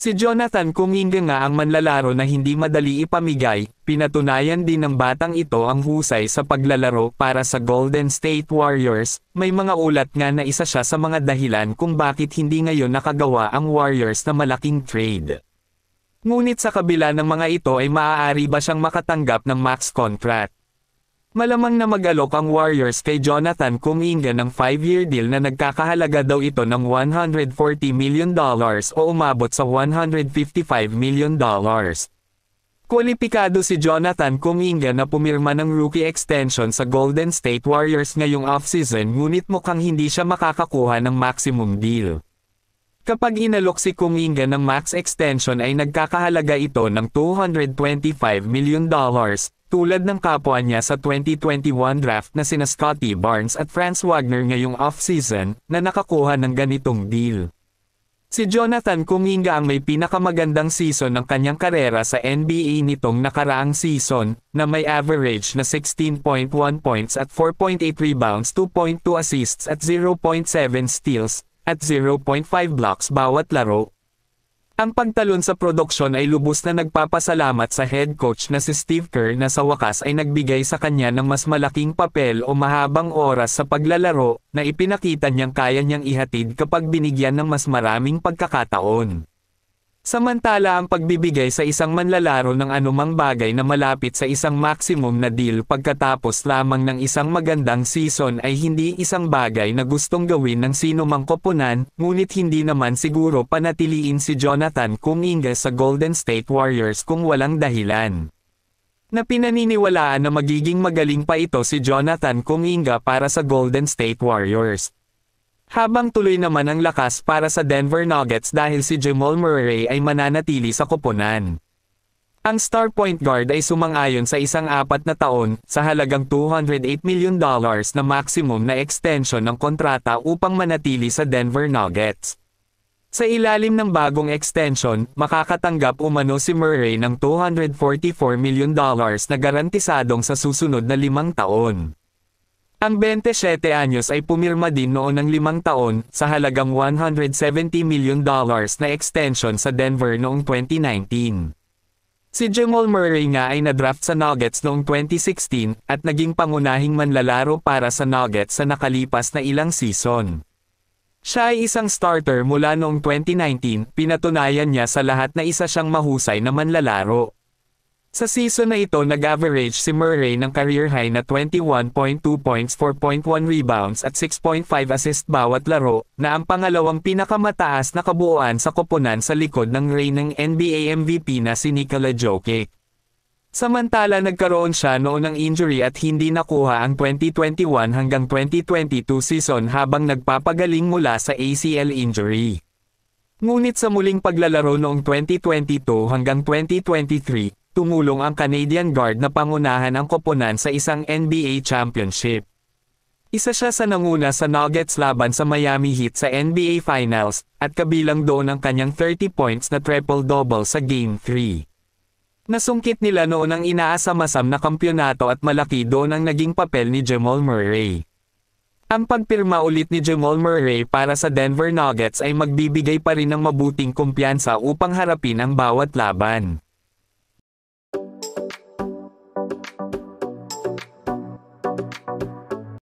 Si Jonathan Kuminga nga ang manlalaro na hindi madali ipamigay, pinatunayan din ng batang ito ang husay sa paglalaro para sa Golden State Warriors, may mga ulat nga na isa siya sa mga dahilan kung bakit hindi ngayon nakagawa ang Warriors na malaking trade. Ngunit sa kabila ng mga ito ay maaari ba siyang makatanggap ng max contract? Malamang na mag-alok ang Warriors kay Jonathan Kuminga ng 5-year deal na nagkakahalaga daw ito ng $140 million o umabot sa $155 million. Kwalipikado si Jonathan Kuminga na pumirma ng rookie extension sa Golden State Warriors ngayong offseason ngunit mukhang hindi siya makakakuha ng maximum deal. Kapag inalok si Kuminga ng max extension ay nagkakahalaga ito ng $225 million, tulad ng kapwa niya sa 2021 draft na sina Scottie Barnes at Franz Wagner ngayong off-season, na nakakuha ng ganitong deal. Si Jonathan Kuminga ang may pinakamagandang season ng kanyang karera sa NBA nitong nakaraang season, na may average na 16.1 points at 4.8 rebounds, 2.2 assists at 0.7 steals, at 0.5 blocks bawat laro. Ang pagtalon sa produksyon ay lubos na nagpapasalamat sa head coach na si Steve Kerr na sa wakas ay nagbigay sa kanya ng mas malaking papel o mahabang oras sa paglalaro, na ipinakita niyang kaya niyang ihatid kapag binigyan ng mas maraming pagkakataon. Samantala ang pagbibigay sa isang manlalaro ng anumang bagay na malapit sa isang maximum na deal pagkatapos lamang ng isang magandang season ay hindi isang bagay na gustong gawin ng sino mang koponan, ngunit hindi naman siguro panatiliin si Jonathan Kuminga sa Golden State Warriors kung walang dahilan. Na pinaniniwalaan na magiging magaling pa ito si Jonathan Kuminga para sa Golden State Warriors. Habang tuloy naman ang lakas para sa Denver Nuggets dahil si Jamal Murray ay mananatili sa koponan. Ang star point guard ay sumang-ayon sa isang 4 na taon, sa halagang $208 million na maximum na extension ng kontrata upang manatili sa Denver Nuggets. Sa ilalim ng bagong extension, makakatanggap umano si Murray ng $244 million na garantisadong sa susunod na 5 taon. Ang 27 anyos ay pumirma din noon ng 5 taon, sa halagang $170 million na extension sa Denver noong 2019. Si Jamal Murray nga ay nadraft sa Nuggets noong 2016, at naging pangunahing manlalaro para sa Nuggets sa nakalipas na ilang season. Siya ay isang starter mula noong 2019, pinatunayan niya sa lahat na isa siyang mahusay na manlalaro. Sa season na ito nag-average si Murray ng career high na 21.2 points, 4.1 rebounds at 6.5 assists bawat laro, na ang pangalawang pinakamataas na kabuuan sa koponan sa likod ng reigning NBA MVP na si Nikola Jokic. Samantala nagkaroon siya noon ng injury at hindi nakuha ang 2021 hanggang 2022 season habang nagpapagaling mula sa ACL injury. Ngunit sa muling paglalaro noong 2022 hanggang 2023, tumulong ang Canadian guard na pangunahan ang koponan sa isang NBA championship. Isa siya sa nanguna sa Nuggets laban sa Miami Heat sa NBA Finals, at kabilang doon ang kanyang 30 points na triple-double sa Game 3. Nasungkit nila noon ang inaasam-asam na kampyonato at malaki doon ang naging papel ni Jamal Murray. Ang pagpirma ulit ni Jamal Murray para sa Denver Nuggets ay magbibigay pa rin ng mabuting kumpiyansa upang harapin ang bawat laban.